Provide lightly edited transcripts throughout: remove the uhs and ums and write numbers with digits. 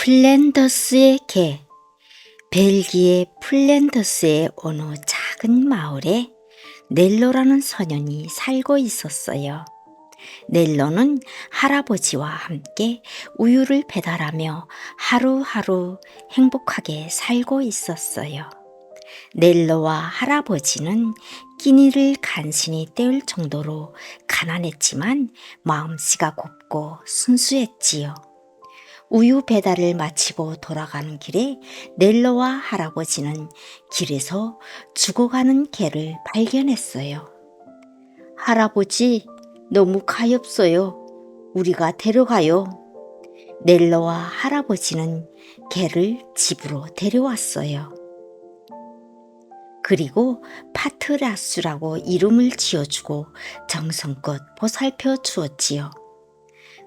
플랜더스의 개. 벨기에 플랜더스의 어느 작은 마을에 넬로라는 소년이 살고 있었어요. 넬로는 할아버지와 함께 우유를 배달하며 하루하루 행복하게 살고 있었어요. 넬로와 할아버지는 끼니를 간신히 때울 정도로 가난했지만 마음씨가 곱고 순수했지요. 우유 배달을 마치고 돌아가는 길에 넬로와 할아버지는 길에서 죽어가는 개를 발견했어요. 할아버지, 너무 가엾어요. 우리가 데려가요. 넬로와 할아버지는 개를 집으로 데려왔어요. 그리고 파트라수라고 이름을 지어주고 정성껏 보살펴 주었지요.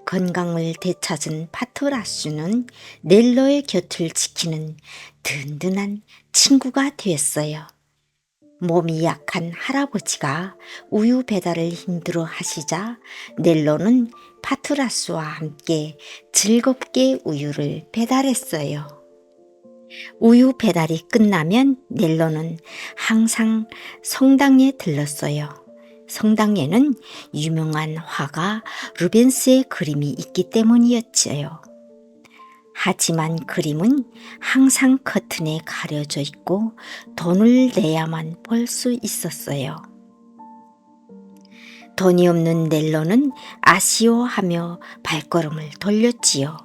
건강을 되찾은 파트라수는 넬로의 곁을 지키는 든든한 친구가 되었어요. 몸이 약한 할아버지가 우유 배달을 힘들어 하시자 넬로는 파트라수와 함께 즐겁게 우유를 배달했어요. 우유 배달이 끝나면 넬로는 항상 성당에 들렀어요. 성당에는 유명한 화가 루벤스의 그림이 있기 때문이었지요. 하지만 그림은 항상 커튼에 가려져 있고 돈을 내야만 볼 수 있었어요. 돈이 없는 넬로는 아쉬워하며 발걸음을 돌렸지요.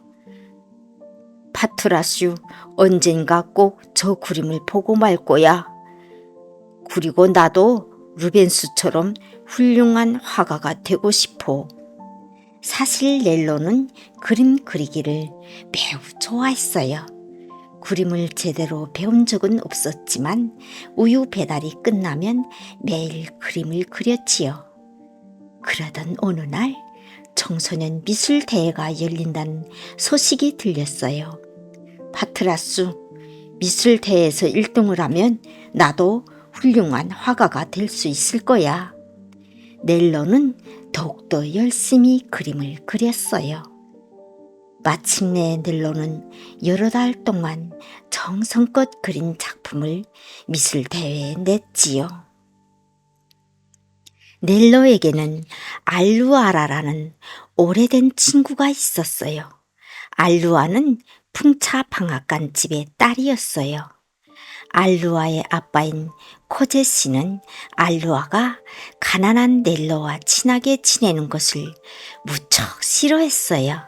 파트라슈, 언젠가 꼭 저 그림을 보고 말 거야. 그리고 나도 루벤스처럼 훌륭한 화가가 되고 싶어. 사실 넬로는 그림 그리기를 매우 좋아했어요. 그림을 제대로 배운 적은 없었지만 우유 배달이 끝나면 매일 그림을 그렸지요. 그러던 어느 날 청소년 미술 대회가 열린다는 소식이 들렸어요. 파트라수, 미술 대회에서 1등을 하면 나도 훌륭한 화가가 될 수 있을 거야. 넬로는 더욱더 열심히 그림을 그렸어요. 마침내 넬로는 여러 달 동안 정성껏 그린 작품을 미술 대회에 냈지요. 넬로에게는 알루아라라는 오래된 친구가 있었어요. 알루아는 풍차 방앗간 집의 딸이었어요. 알루아의 아빠인 코제 씨는 알루아가 가난한 넬로와 친하게 지내는 것을 무척 싫어했어요.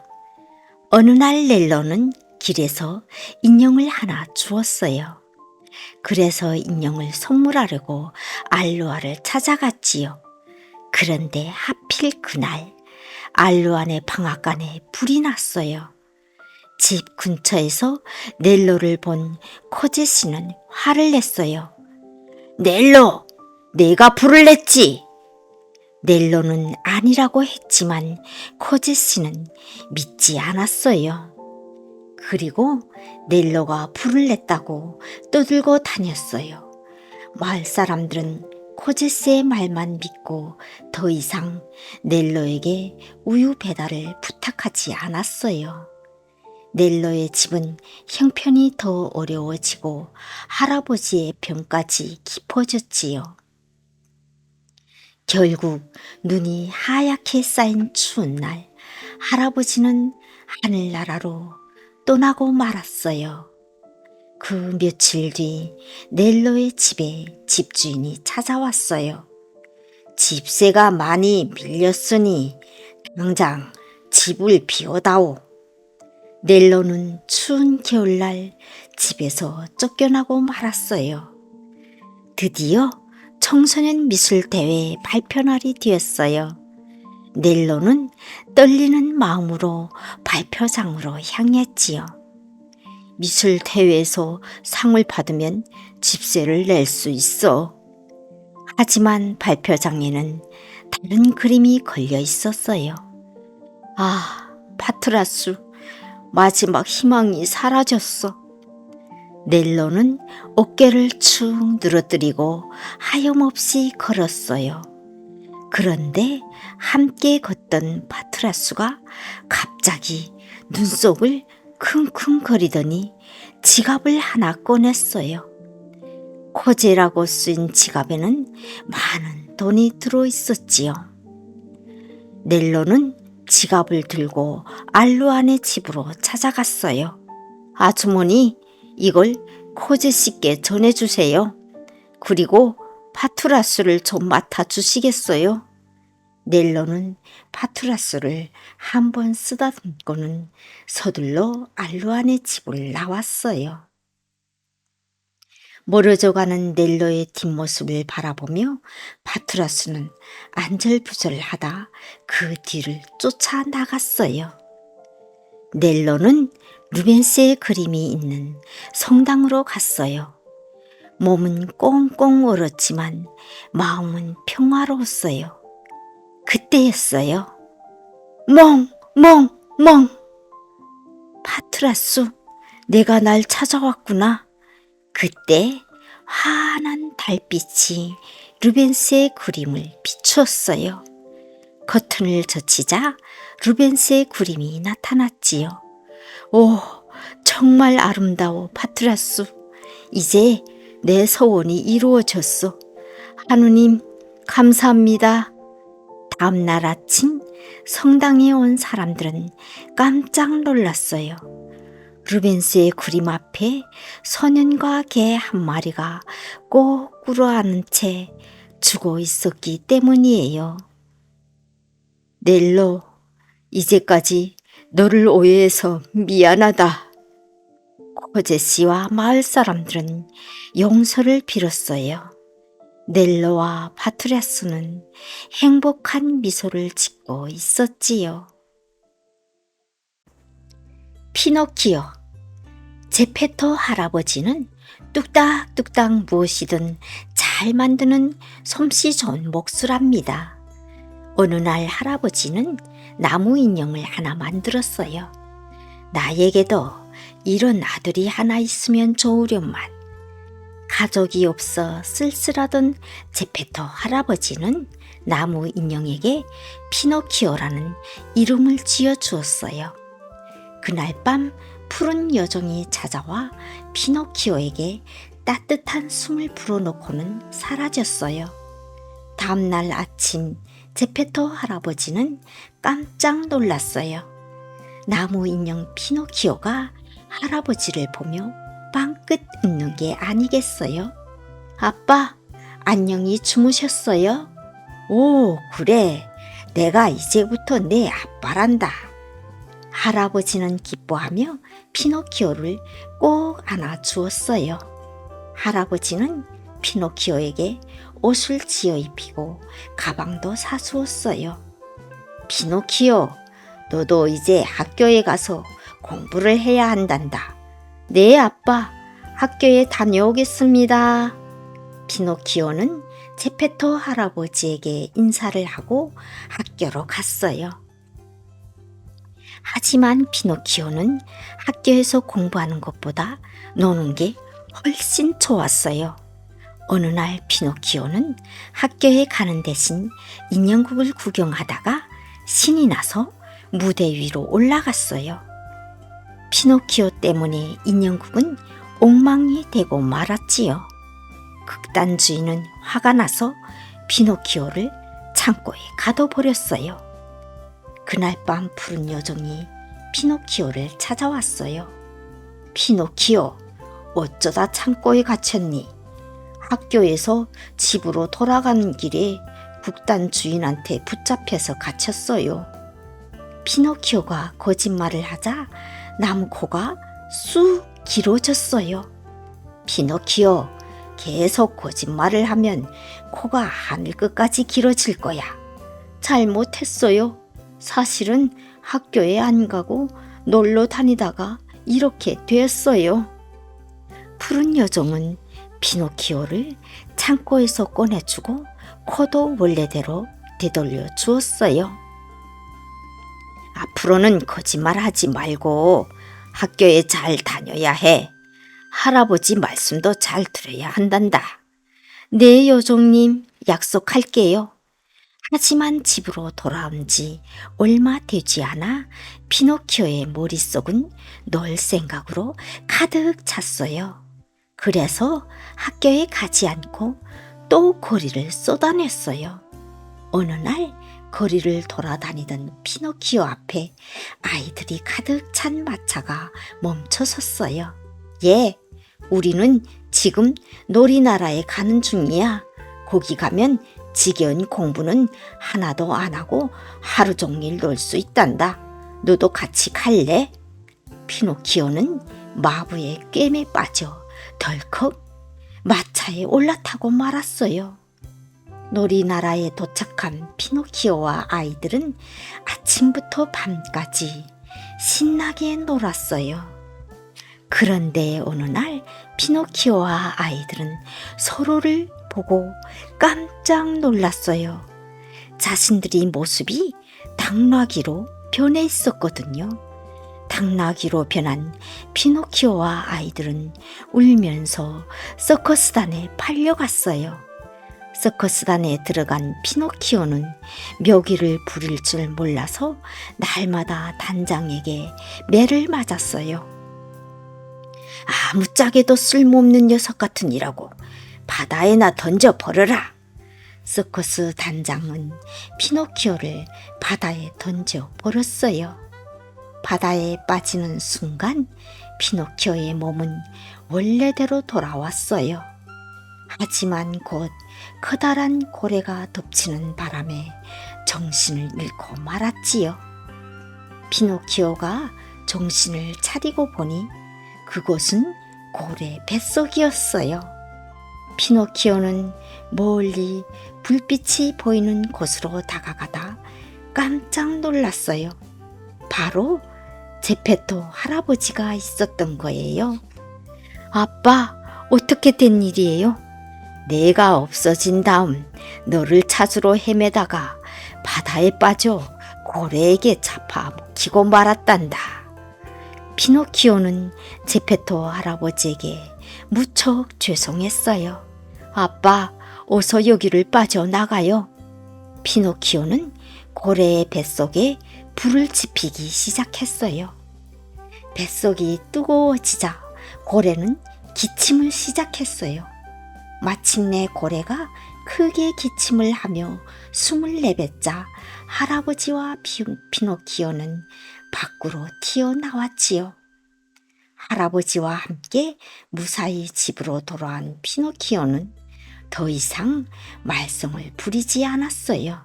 어느 날 넬로는 길에서 인형을 하나 주었어요. 그래서 인형을 선물하려고 알루아를 찾아갔지요. 그런데 하필 그날 알루아네 방앗간에 불이 났어요. 집 근처에서 넬로를 본 코제 씨는 화를 냈어요. 넬로, 내가 불을 냈지. 넬로는 아니라고 했지만 코제 씨는 믿지 않았어요. 그리고 넬로가 불을 냈다고 떠들고 다녔어요. 마을 사람들은 코제 씨의 말만 믿고 더 이상 넬로에게 우유 배달을 부탁하지 않았어요. 넬로의 집은 형편이 더 어려워지고 할아버지의 병까지 깊어졌지요. 결국 눈이 하얗게 쌓인 추운 날 할아버지는 하늘나라로 떠나고 말았어요. 그 며칠 뒤 넬로의 집에 집주인이 찾아왔어요. 집세가 많이 밀렸으니 당장 집을 비워다오. 넬로는 추운 겨울날 집에서 쫓겨나고 말았어요. 드디어 청소년 미술대회 발표날이 되었어요. 넬로는 떨리는 마음으로 발표장으로 향했지요. 미술대회에서 상을 받으면 집세를 낼 수 있어. 하지만 발표장에는 다른 그림이 걸려 있었어요. 아, 파트라수. 마지막 희망이 사라졌어. 넬로는 어깨를 축 늘어뜨리고 하염없이 걸었어요. 그런데 함께 걷던 파트라수가 갑자기 눈속을 킁킁거리더니 지갑을 하나 꺼냈어요. 코제라고 쓰인 지갑에는 많은 돈이 들어 있었지요. 넬로는 지갑을 들고 알루안의 집으로 찾아갔어요. 아주머니, 이걸 코제 씨께 전해주세요. 그리고 파투라스를 좀 맡아주시겠어요? 넬로는 파투라스를 한 번 쓰다듬고는 서둘러 알루안의 집을 나왔어요. 멀어져가는 넬로의 뒷모습을 바라보며 파투라스는 안절부절하다 그 뒤를 쫓아 나갔어요. 넬로는 루벤스의 그림이 있는 성당으로 갔어요. 몸은 꽁꽁 얼었지만 마음은 평화로웠어요. 그때였어요. 멍! 멍! 멍! 파투라스, 내가 날 찾아왔구나. 그때 환한 달빛이 루벤스의 그림을 비추었어요. 커튼을 젖히자 루벤스의 그림이 나타났지요. 오, 정말 아름다워, 파투라스. 이제 내 소원이 이루어졌어. 하느님, 감사합니다. 다음 날 아침 성당에 온 사람들은 깜짝 놀랐어요. 루벤스의 그림 앞에 소년과 개 한 마리가 꼭 꿇어앉은 채 죽어 있었기 때문이에요. 넬로, 이제까지 너를 오해해서 미안하다. 코제 씨와 마을 사람들은 용서를 빌었어요. 넬로와 파투라스는 행복한 미소를 짓고 있었지요. 피노키오. 제페토 할아버지는 뚝딱뚝딱 무엇이든 잘 만드는 솜씨 좋은 목수랍니다. 어느 날 할아버지는 나무 인형을 하나 만들었어요. 나에게도 이런 아들이 하나 있으면 좋으련만. 가족이 없어 쓸쓸하던 제페토 할아버지는 나무 인형에게 피노키오라는 이름을 지어주었어요. 그날 밤 푸른 여종이 찾아와 피노키오에게 따뜻한 숨을 불어넣고는 사라졌어요. 다음날 아침 제페토 할아버지는 깜짝 놀랐어요. 나무 인형 피노키오가 할아버지를 보며 빵긋 웃는 게 아니겠어요? 아빠, 안녕히 주무셨어요? 오, 그래. 내가 이제부터 내 아빠란다. 할아버지는 기뻐하며 피노키오를 꼭 안아주었어요. 할아버지는 피노키오에게 옷을 지어 입히고 가방도 사주었어요. 피노키오, 너도 이제 학교에 가서 공부를 해야 한단다. 네, 아빠. 학교에 다녀오겠습니다. 피노키오는 제페토 할아버지에게 인사를 하고 학교로 갔어요. 하지만 피노키오는 학교에서 공부하는 것보다 노는 게 훨씬 좋았어요. 어느 날 피노키오는 학교에 가는 대신 인형극을 구경하다가 신이 나서 무대 위로 올라갔어요. 피노키오 때문에 인형극은 엉망이 되고 말았지요. 극단 주인은 화가 나서 피노키오를 창고에 가둬버렸어요. 그날 밤 푸른 여종이 피노키오를 찾아왔어요. 피노키오, 어쩌다 창고에 갇혔니? 학교에서 집으로 돌아가는 길에 극단 주인한테 붙잡혀서 갇혔어요. 피노키오가 거짓말을 하자 나무 코가 쑥 길어졌어요. 피노키오, 계속 거짓말을 하면 코가 하늘 끝까지 길어질 거야. 잘못했어요. 사실은 학교에 안 가고 놀러 다니다가 이렇게 됐어요. 푸른 여종은 피노키오를 창고에서 꺼내주고 코도 원래대로 되돌려 주었어요. 앞으로는 거짓말하지 말고 학교에 잘 다녀야 해. 할아버지 말씀도 잘 들어야 한단다. 네, 여종님, 약속할게요. 하지만 집으로 돌아온 지 얼마 되지 않아 피노키오의 머릿속은 놀 생각으로 가득 찼어요. 그래서 학교에 가지 않고 또 거리를 쏟아냈어요. 어느 날 거리를 돌아다니던 피노키오 앞에 아이들이 가득 찬 마차가 멈춰섰어요. 예, 우리는 지금 놀이나라에 가는 중이야. 거기 가면 지겨운 공부는 하나도 안 하고 하루 종일 놀 수 있단다. 너도 같이 갈래? 피노키오는 마부의 꿰매 빠져 덜컥 마차에 올라타고 말았어요. 놀이나라에 도착한 피노키오와 아이들은 아침부터 밤까지 신나게 놀았어요. 그런데 어느 날 피노키오와 아이들은 서로를 보고 깜짝 놀랐어요. 자신들이 모습이 당나귀로 변해 있었거든요. 당나귀로 변한 피노키오와 아이들은 울면서 서커스단에 팔려갔어요. 서커스단에 들어간 피노키오는 묘기를 부릴 줄 몰라서 날마다 단장에게 매를 맞았어요. 아무짝에도 쓸모없는 녀석 같으니라고 바다에나 던져 버려라. 서커스 단장은 피노키오를 바다에 던져 버렸어요. 바다에 빠지는 순간 피노키오의 몸은 원래대로 돌아왔어요. 하지만 곧 커다란 고래가 덮치는 바람에 정신을 잃고 말았지요. 피노키오가 정신을 차리고 보니 그곳은 고래 뱃속이었어요. 피노키오는 멀리 불빛이 보이는 곳으로 다가가다 깜짝 놀랐어요. 바로 제페토 할아버지가 있었던 거예요. 아빠, 어떻게 된 일이에요? 내가 없어진 다음 너를 찾으러 헤매다가 바다에 빠져 고래에게 잡아먹히고 말았단다. 피노키오는 제페토 할아버지에게 무척 죄송했어요. 아빠, 어서 여기를 빠져나가요. 피노키오는 고래의 뱃속에 불을 지피기 시작했어요. 뱃속이 뜨거워지자 고래는 기침을 시작했어요. 마침내 고래가 크게 기침을 하며 숨을 내뱉자 할아버지와 피노키오는 밖으로 튀어나왔지요. 할아버지와 함께 무사히 집으로 돌아온 피노키오는 더 이상 말썽을 부리지 않았어요.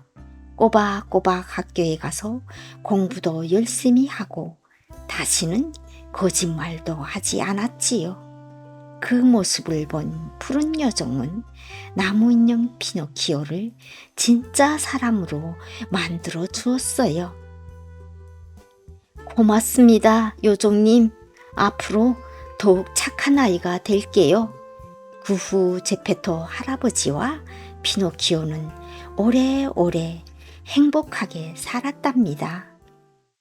꼬박꼬박 학교에 가서 공부도 열심히 하고 다시는 거짓말도 하지 않았지요. 그 모습을 본 푸른 요정은 나무인형 피노키오를 진짜 사람으로 만들어 주었어요. 고맙습니다, 요정님. 앞으로 더욱 착한 아이가 될게요. 그 후 제페토 할아버지와 피노키오는 오래오래 행복하게 살았답니다.